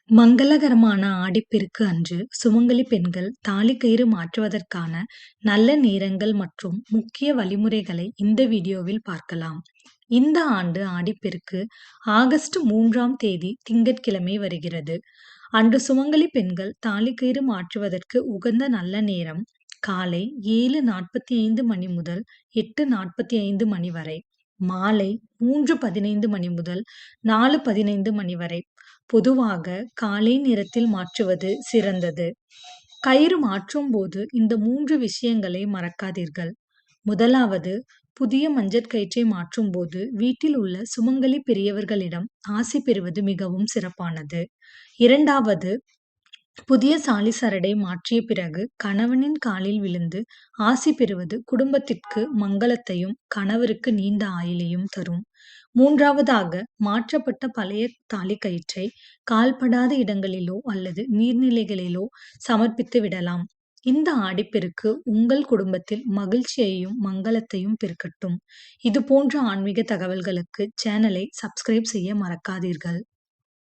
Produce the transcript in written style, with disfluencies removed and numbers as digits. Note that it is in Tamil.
மங்களகரமான ஆடிப்பெருக்கு அன்று சுமங்கலி பெண்கள் தாலிக்கயிறு மாற்றுவதற்கான நல்ல நேரங்கள் மற்றும் முக்கிய வழிமுறைகளை இந்த வீடியோவில் பார்க்கலாம். இந்த ஆண்டு ஆடிப்பெருக்கு ஆகஸ்ட் 3ஆம் தேதி திங்கட்கிழமை வருகிறது. அன்று சுமங்கலி பெண்கள் தாலிக்கயிறு மாற்றுவதற்கு உகந்த நல்ல நேரம் காலை 7:45 மணி முதல் 8:45 மணி வரை, மாலை 3:15 மணி முதல் 4:15 மணி வரை. பொதுவாக காலை நேரத்தில் மாற்றுவது சிறந்தது. கயிறு மாற்றும் போது இந்த 3 விஷயங்களை மறக்காதீர்கள். முதலாவது, புதிய மஞ்சட்கயிற்றை மாற்றும் போது வீட்டில் உள்ள சுமங்கலி பெரியவர்களிடம் ஆசி பெறுவது மிகவும் சிறப்பானது. இரண்டாவது, புதிய சாலி சரடை மாற்றிய பிறகு கணவனின் காலில் விழுந்து ஆசி பெறுவது குடும்பத்திற்கு மங்களத்தையும் கணவருக்கு நீண்ட ஆயுளையும் தரும். மூன்றாவதாக, மாற்றப்பட்ட பழைய தாலிக்கயிற்றை கால்படாத இடங்களிலோ அல்லது நீர்நிலைகளிலோ சமர்ப்பித்து விடலாம். இந்த ஆடிப்பெருக்கு உங்கள் குடும்பத்தில் மகிழ்ச்சியையும் மங்களத்தையும் பெருக்கட்டும். இது போன்ற ஆன்மீக தகவல்களுக்கு சேனலை சப்ஸ்கிரைப் செய்ய மறக்காதீர்கள்.